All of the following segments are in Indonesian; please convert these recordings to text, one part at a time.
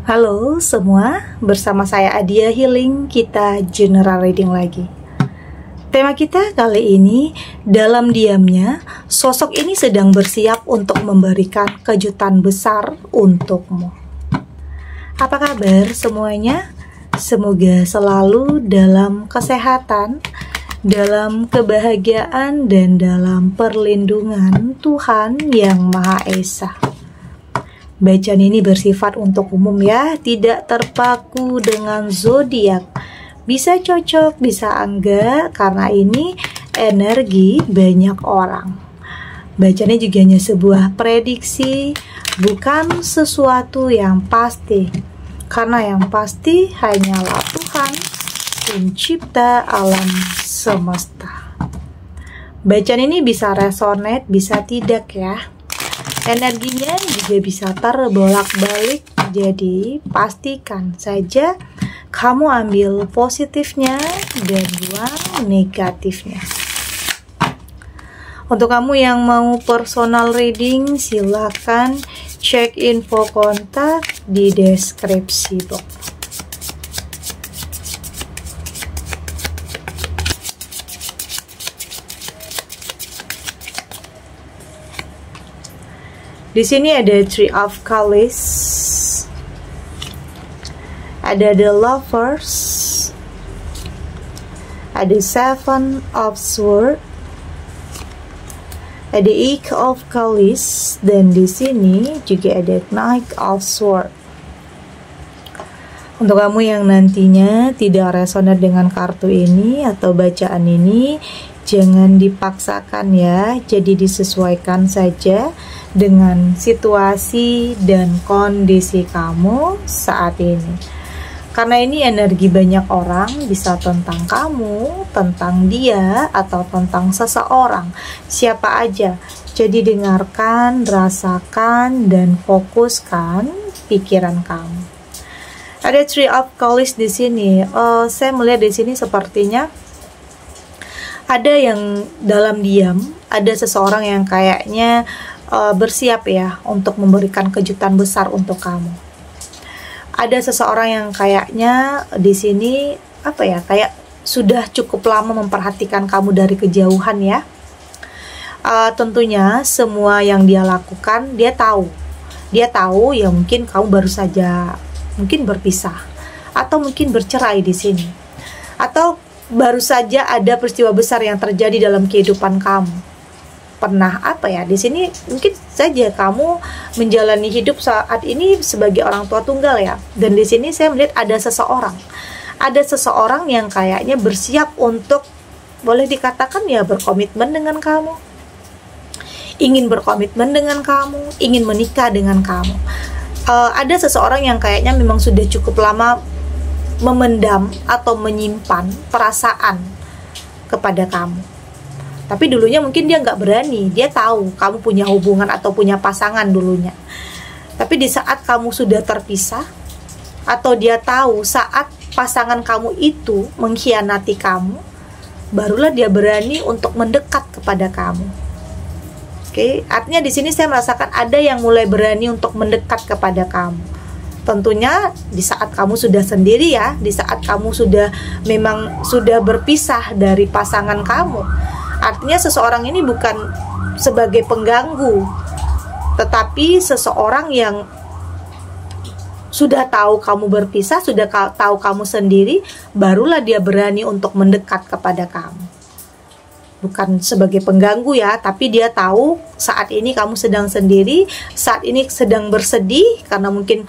Halo semua, bersama saya Adia Healing, kita general reading lagi. Tema kita kali ini, dalam diamnya, sosok ini sedang bersiap untuk memberikan kejutan besar untukmu. Apa kabar semuanya? Semoga selalu dalam kesehatan, dalam kebahagiaan, dan dalam perlindungan Tuhan Yang Maha Esa. Bacaan ini bersifat untuk umum ya, tidak terpaku dengan zodiak. Bisa cocok, bisa enggak, karena ini energi banyak orang. Bacaan ini juga hanya sebuah prediksi, bukan sesuatu yang pasti. Karena yang pasti hanyalah Tuhan, pencipta alam semesta. Bacaan ini bisa resonate, bisa tidak ya. Energinya juga bisa terbolak-balik, jadi pastikan saja kamu ambil positifnya dan buang negatifnya. Untuk kamu yang mau personal reading, silakan cek info kontak di deskripsi box. Di sini ada Three of Cups, ada The Lovers, ada Seven of Swords, ada Eight of Cups, dan di sini juga ada Knight of Swords. Untuk kamu yang nantinya tidak resonate dengan kartu ini atau bacaan ini, jangan dipaksakan ya, jadi disesuaikan saja dengan situasi dan kondisi kamu saat ini. Karena ini energi banyak orang, bisa tentang kamu, tentang dia, atau tentang seseorang, siapa aja. Jadi dengarkan, rasakan, dan fokuskan pikiran kamu. Ada Three of Cups di sini. Saya melihat di sini sepertinya ada yang dalam diam, ada seseorang yang kayaknya bersiap ya untuk memberikan kejutan besar untuk kamu. Ada seseorang yang kayaknya di sini kayak sudah cukup lama memperhatikan kamu dari kejauhan ya. Tentunya semua yang dia lakukan dia tahu ya, mungkin kamu baru saja mungkin berpisah atau mungkin bercerai di sini, atau baru saja ada peristiwa besar yang terjadi dalam kehidupan kamu. Pernah di sini mungkin saja kamu menjalani hidup saat ini sebagai orang tua tunggal ya. Dan di sini saya melihat ada seseorang yang kayaknya bersiap untuk, boleh dikatakan ya, berkomitmen dengan kamu, ingin berkomitmen dengan kamu, ingin menikah dengan kamu. Ada seseorang yang kayaknya memang sudah cukup lama memendam atau menyimpan perasaan kepada kamu. Tapi dulunya mungkin dia nggak berani, dia tahu kamu punya hubungan atau punya pasangan dulunya. Tapi di saat kamu sudah terpisah, atau dia tahu saat pasangan kamu itu mengkhianati kamu, barulah dia berani untuk mendekat kepada kamu. Oke, artinya di sini saya merasakan ada yang mulai berani untuk mendekat kepada kamu. Tentunya di saat kamu sudah sendiri ya, di saat kamu memang sudah berpisah dari pasangan kamu. Artinya seseorang ini bukan sebagai pengganggu, tetapi seseorang yang sudah tahu kamu berpisah, sudah tahu kamu sendiri, barulah dia berani untuk mendekat kepada kamu. Bukan sebagai pengganggu ya, tapi dia tahu saat ini kamu sedang sendiri, saat ini sedang bersedih karena mungkin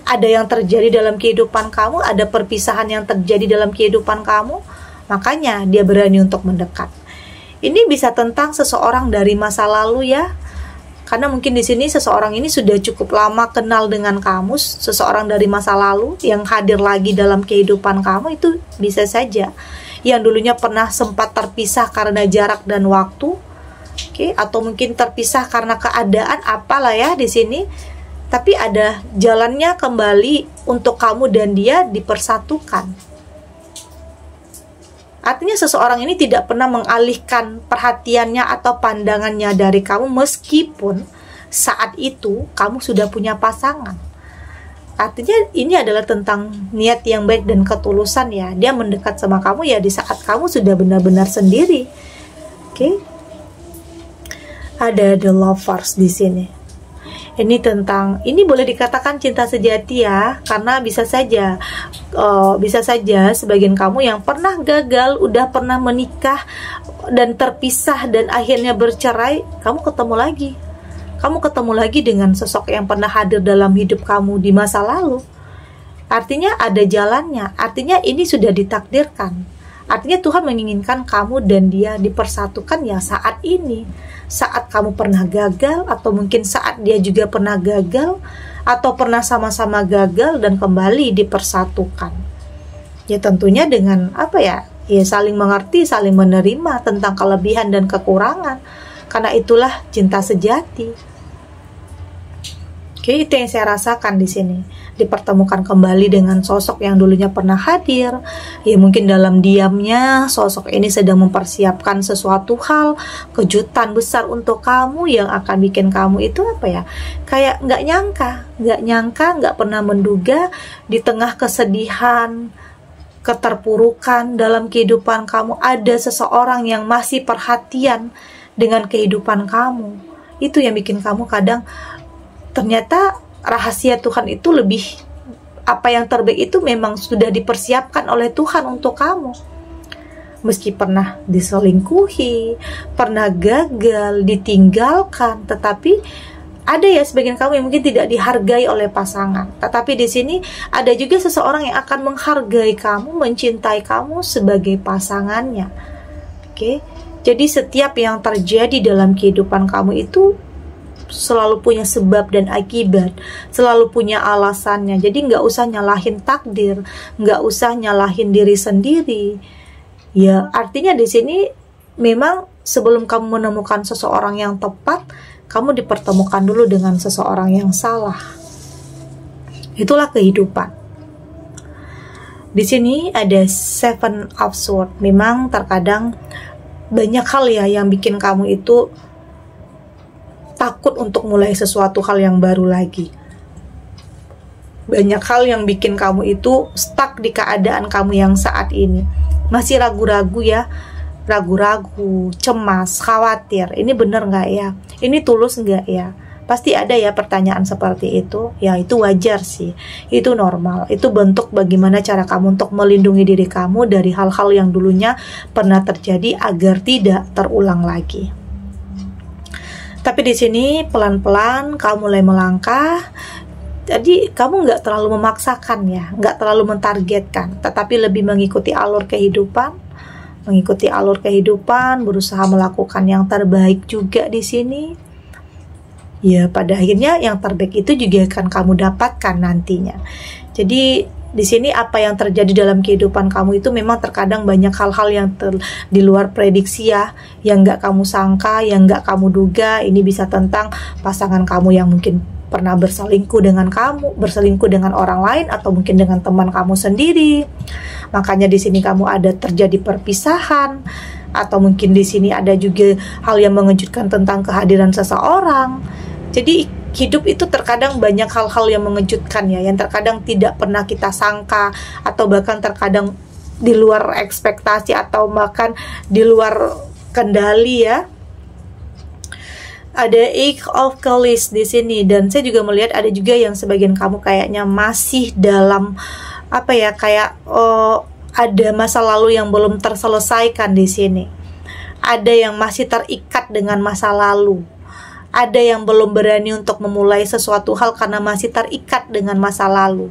ada yang terjadi dalam kehidupan kamu, ada perpisahan yang terjadi dalam kehidupan kamu, makanya dia berani untuk mendekat. Ini bisa tentang seseorang dari masa lalu ya, karena mungkin di sini seseorang ini sudah cukup lama kenal dengan kamu, seseorang dari masa lalu yang hadir lagi dalam kehidupan kamu. Itu bisa saja yang dulunya pernah sempat terpisah karena jarak dan waktu, atau mungkin terpisah karena keadaan apalah ya di sini. Tapi ada jalannya kembali untuk kamu dan dia dipersatukan. Artinya seseorang ini tidak pernah mengalihkan perhatiannya atau pandangannya dari kamu, meskipun saat itu kamu sudah punya pasangan. Artinya ini adalah tentang niat yang baik dan ketulusan ya. Dia mendekat sama kamu ya di saat kamu sudah benar-benar sendiri. Oke. Ada the lovers di sini. Ini tentang, ini boleh dikatakan cinta sejati ya, karena bisa saja sebagian kamu yang pernah gagal, udah pernah menikah dan terpisah dan akhirnya bercerai, kamu ketemu lagi. Kamu ketemu lagi dengan sosok yang pernah hadir dalam hidup kamu di masa lalu. Artinya ada jalannya, artinya ini sudah ditakdirkan. Artinya Tuhan menginginkan kamu dan dia dipersatukan ya saat ini. Saat kamu pernah gagal, atau mungkin saat dia juga pernah gagal, atau pernah sama-sama gagal dan kembali dipersatukan. Ya tentunya dengan apa ya? Ya saling mengerti, saling menerima tentang kelebihan dan kekurangan. Karena itulah cinta sejati. Oke, itu yang saya rasakan di sini. Dipertemukan kembali dengan sosok yang dulunya pernah hadir. Ya mungkin dalam diamnya sosok ini sedang mempersiapkan sesuatu hal, kejutan besar untuk kamu yang akan bikin kamu itu apa ya? Kayak nggak nyangka, nggak pernah menduga di tengah kesedihan, keterpurukan dalam kehidupan kamu ada seseorang yang masih perhatian dengan kehidupan kamu. Itu yang bikin kamu kadang ternyata rahasia Tuhan itu lebih, apa yang terbaik itu memang sudah dipersiapkan oleh Tuhan untuk kamu. Meski pernah diselingkuhi, pernah gagal, ditinggalkan, tetapi ada ya sebagian kamu yang mungkin tidak dihargai oleh pasangan. Tetapi di sini ada juga seseorang yang akan menghargai kamu, mencintai kamu sebagai pasangannya. Oke. Jadi setiap yang terjadi dalam kehidupan kamu itu selalu punya sebab dan akibat, selalu punya alasannya. Jadi nggak usah nyalahin takdir, nggak usah nyalahin diri sendiri. Ya, artinya di sini memang sebelum kamu menemukan seseorang yang tepat, kamu dipertemukan dulu dengan seseorang yang salah. Itulah kehidupan. Di sini ada Seven of Swords. Memang terkadang banyak hal ya yang bikin kamu itu takut untuk mulai sesuatu hal yang baru lagi. Banyak hal yang bikin kamu itu stuck di keadaan kamu yang saat ini. Masih ragu-ragu ya, ragu-ragu, cemas, khawatir. Ini bener nggak ya? Ini tulus nggak ya? Pasti ada ya pertanyaan seperti itu. Ya itu wajar sih, itu normal. Itu bentuk bagaimana cara kamu untuk melindungi diri kamu dari hal-hal yang dulunya pernah terjadi agar tidak terulang lagi. Tapi di sini pelan-pelan kamu mulai melangkah. Jadi kamu nggak terlalu memaksakan ya, nggak terlalu mentargetkan, tetapi lebih mengikuti alur kehidupan, berusaha melakukan yang terbaik juga di sini. Ya pada akhirnya yang terbaik itu juga akan kamu dapatkan nantinya. Jadi di sini apa yang terjadi dalam kehidupan kamu itu memang terkadang banyak hal-hal yang di luar prediksi ya, yang nggak kamu sangka, yang nggak kamu duga. Ini bisa tentang pasangan kamu yang mungkin pernah berselingkuh dengan kamu, berselingkuh dengan orang lain, atau mungkin dengan teman kamu sendiri. Makanya di sini kamu ada terjadi perpisahan, atau mungkin di sini ada juga hal yang mengejutkan tentang kehadiran seseorang. Jadi hidup itu terkadang banyak hal-hal yang mengejutkan ya, yang terkadang tidak pernah kita sangka, atau bahkan terkadang di luar ekspektasi, atau bahkan di luar kendali ya. Ada Eight of Cups di sini, dan saya juga melihat ada juga yang sebagian kamu kayaknya masih dalam apa ya, kayak ada masa lalu yang belum terselesaikan di sini. Ada yang masih terikat dengan masa lalu. Ada yang belum berani untuk memulai sesuatu hal karena masih terikat dengan masa lalu.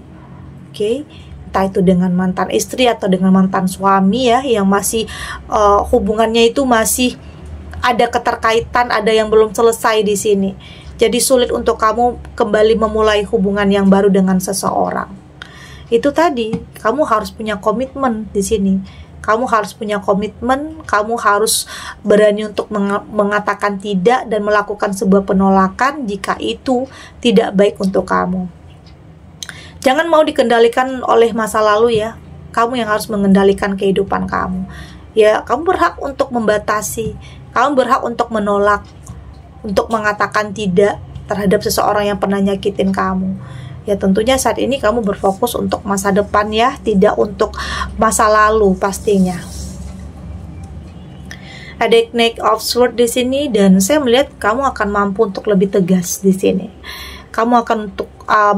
Oke, entah itu dengan mantan istri atau dengan mantan suami ya, yang masih hubungannya itu masih ada keterkaitan, ada yang belum selesai di sini. Jadi sulit untuk kamu kembali memulai hubungan yang baru dengan seseorang. Itu tadi, kamu harus punya komitmen di sini. Kamu harus punya komitmen, kamu harus berani untuk mengatakan tidak dan melakukan sebuah penolakan jika itu tidak baik untuk kamu. Jangan mau dikendalikan oleh masa lalu ya. Kamu yang harus mengendalikan kehidupan kamu. Ya, kamu berhak untuk membatasi, kamu berhak untuk menolak, untuk mengatakan tidak terhadap seseorang yang pernah nyakitin kamu. Ya tentunya saat ini kamu berfokus untuk masa depan ya, tidak untuk masa lalu pastinya. Ada Knight of Swords di sini, dan saya melihat kamu akan mampu untuk lebih tegas di sini. Kamu akan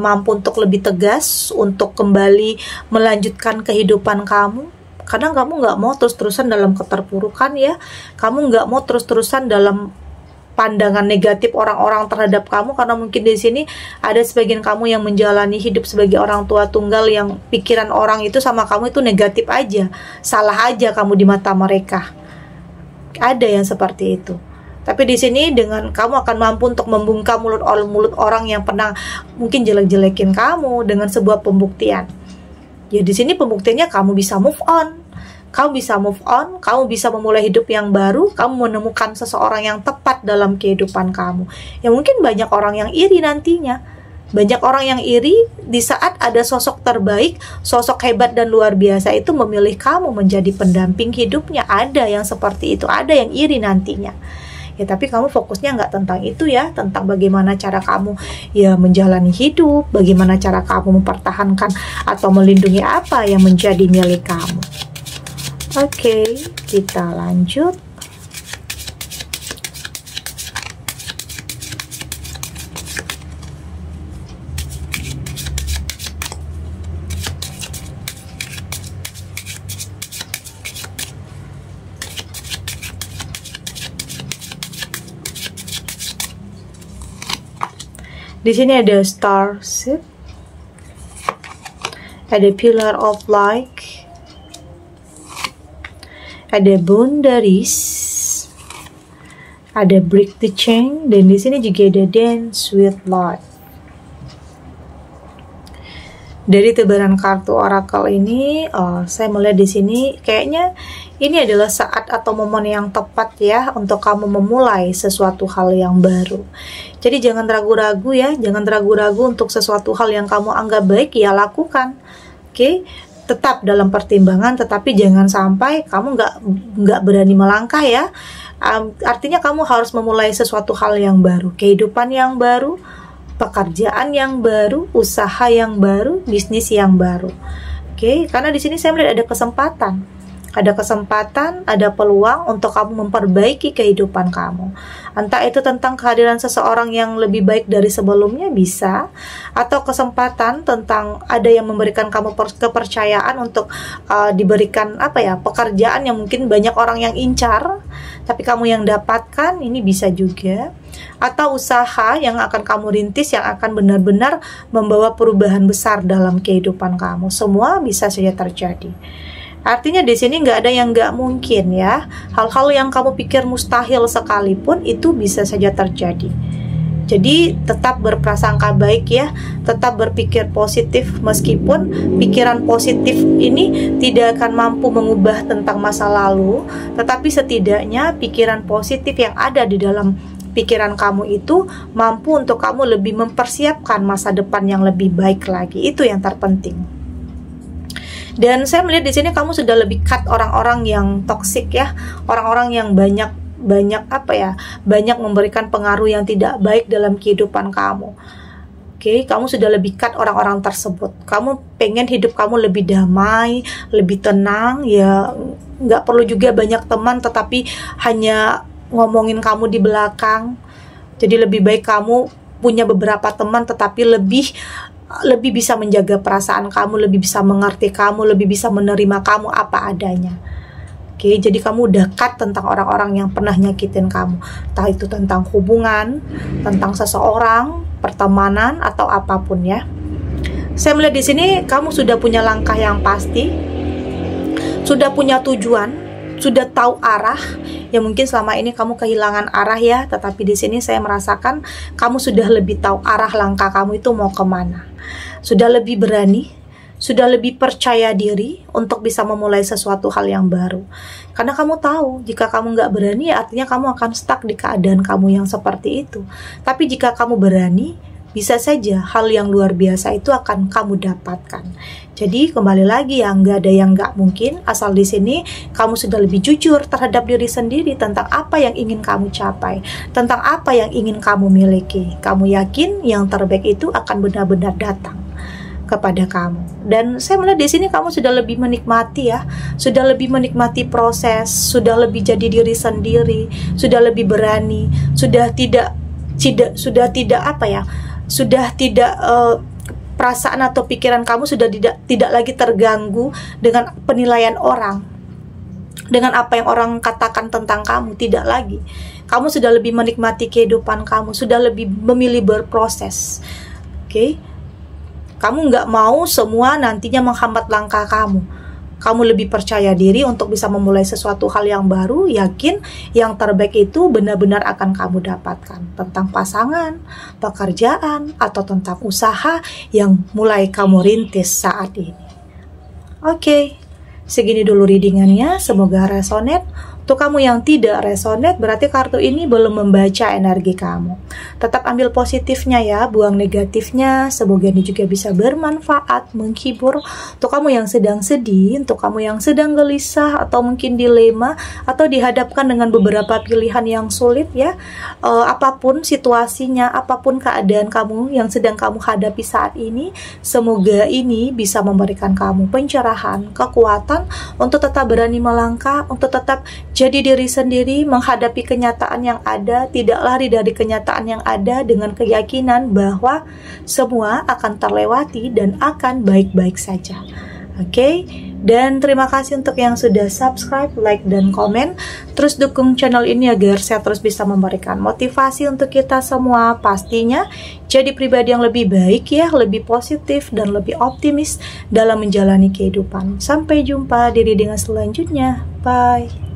mampu untuk lebih tegas untuk kembali melanjutkan kehidupan kamu. Kadang kamu nggak mau terus-terusan dalam keterpurukan ya. Kamu nggak mau terus-terusan dalam pandangan negatif orang-orang terhadap kamu, karena mungkin di sini ada sebagian kamu yang menjalani hidup sebagai orang tua tunggal yang pikiran orang itu sama kamu itu negatif aja, salah aja kamu di mata mereka. Ada yang seperti itu. Tapi di sini dengan kamu akan mampu untuk membungkam mulut orang yang pernah mungkin jelek-jelekin kamu dengan sebuah pembuktian. Ya di sini pembuktiannya kamu bisa move on. Kamu bisa move on, kamu bisa memulai hidup yang baru, kamu menemukan seseorang yang tepat dalam kehidupan kamu. Ya mungkin banyak orang yang iri nantinya. Banyak orang yang iri di saat ada sosok terbaik, sosok hebat dan luar biasa itu memilih kamu menjadi pendamping hidupnya. Ada yang seperti itu, ada yang iri nantinya. Ya tapi kamu fokusnya nggak tentang itu ya, tentang bagaimana cara kamu ya menjalani hidup, bagaimana cara kamu mempertahankan atau melindungi apa yang menjadi milik kamu. Oke, kita lanjut. Di sini ada Starship, ada Pillar of Light, ada Boundaries, ada Break the Chain, dan di sini juga ada Dance with Light. Dari tebaran kartu oracle ini, saya melihat di sini kayaknya ini adalah saat atau momen yang tepat ya untuk kamu memulai sesuatu hal yang baru. Jadi jangan ragu-ragu ya, jangan ragu-ragu untuk sesuatu hal yang kamu anggap baik ya lakukan. Oke, tetap dalam pertimbangan, tetapi jangan sampai kamu nggak berani melangkah ya. Artinya kamu harus memulai sesuatu hal yang baru, kehidupan yang baru, pekerjaan yang baru, usaha yang baru, bisnis yang baru. Oke, karena di sini saya melihat ada kesempatan. Ada kesempatan, ada peluang untuk kamu memperbaiki kehidupan kamu. Entah itu tentang kehadiran seseorang yang lebih baik dari sebelumnya bisa, atau kesempatan tentang ada yang memberikan kamu kepercayaan untuk diberikan pekerjaan yang mungkin banyak orang yang incar, tapi kamu yang dapatkan, ini bisa juga. Atau usaha yang akan kamu rintis yang akan benar-benar membawa perubahan besar dalam kehidupan kamu. Semua bisa saja terjadi. Artinya di sini nggak ada yang nggak mungkin ya. Hal-hal yang kamu pikir mustahil sekalipun itu bisa saja terjadi. Jadi tetap berprasangka baik ya, tetap berpikir positif meskipun pikiran positif ini tidak akan mampu mengubah tentang masa lalu, tetapi setidaknya pikiran positif yang ada di dalam pikiran kamu itu mampu untuk kamu lebih mempersiapkan masa depan yang lebih baik lagi. Itu yang terpenting. Dan saya melihat di sini kamu sudah lebih cut orang-orang yang toksik ya, orang-orang yang banyak memberikan pengaruh yang tidak baik dalam kehidupan kamu. Oke, kamu sudah lebih cut orang-orang tersebut. Kamu pengen hidup kamu lebih damai, lebih tenang ya, nggak perlu juga banyak teman tetapi hanya ngomongin kamu di belakang. Jadi lebih baik kamu punya beberapa teman tetapi lebih bisa menjaga perasaan kamu, lebih bisa mengerti kamu, lebih bisa menerima kamu apa adanya. Oke, jadi kamu udah cut tentang orang-orang yang pernah nyakitin kamu. Entah itu tentang hubungan, tentang seseorang, pertemanan atau apapun ya. Saya melihat di sini kamu sudah punya langkah yang pasti, sudah punya tujuan, sudah tahu arah. Ya mungkin selama ini kamu kehilangan arah ya, tetapi di sini saya merasakan kamu sudah lebih tahu arah langkah kamu itu mau kemana. Sudah lebih berani, sudah lebih percaya diri untuk bisa memulai sesuatu hal yang baru. Karena kamu tahu, jika kamu nggak berani, artinya kamu akan stuck di keadaan kamu yang seperti itu. Tapi jika kamu berani, bisa saja hal yang luar biasa itu akan kamu dapatkan. Jadi kembali lagi ya, nggak ada yang nggak mungkin, asal di sini kamu sudah lebih jujur terhadap diri sendiri tentang apa yang ingin kamu capai, tentang apa yang ingin kamu miliki. Kamu yakin yang terbaik itu akan benar-benar datang kepada kamu. Dan saya melihat di sini kamu sudah lebih menikmati ya, sudah lebih menikmati proses, sudah lebih jadi diri sendiri, sudah lebih berani, sudah tidak perasaan atau pikiran kamu sudah tidak lagi terganggu dengan penilaian orang, dengan apa yang orang katakan tentang kamu. Tidak lagi. Kamu sudah lebih menikmati kehidupan kamu, sudah lebih memilih berproses. Oke? Kamu nggak mau semua nantinya menghambat langkah kamu. Kamu lebih percaya diri untuk bisa memulai sesuatu hal yang baru, yakin yang terbaik itu benar-benar akan kamu dapatkan. Tentang pasangan, pekerjaan, atau tentang usaha yang mulai kamu rintis saat ini. Oke, segini dulu readingannya, semoga resonate. Untuk kamu yang tidak resonate, berarti kartu ini belum membaca energi kamu. Tetap ambil positifnya ya, buang negatifnya. Semoga ini juga bisa bermanfaat, menghibur. Untuk kamu yang sedang sedih, untuk kamu yang sedang gelisah, atau mungkin dilema, atau dihadapkan dengan beberapa pilihan yang sulit ya. Apapun situasinya, apapun keadaan kamu yang sedang kamu hadapi saat ini, semoga ini bisa memberikan kamu pencerahan, kekuatan, untuk tetap berani melangkah, untuk tetap jadi diri sendiri, menghadapi kenyataan yang ada, tidak lari dari kenyataan yang ada, dengan keyakinan bahwa semua akan terlewati dan akan baik-baik saja. Oke? Dan terima kasih untuk yang sudah subscribe, like, dan komen. Terus dukung channel ini agar saya terus bisa memberikan motivasi untuk kita semua. Pastinya jadi pribadi yang lebih baik ya, lebih positif dan lebih optimis dalam menjalani kehidupan. Sampai jumpa di readingan selanjutnya. Bye.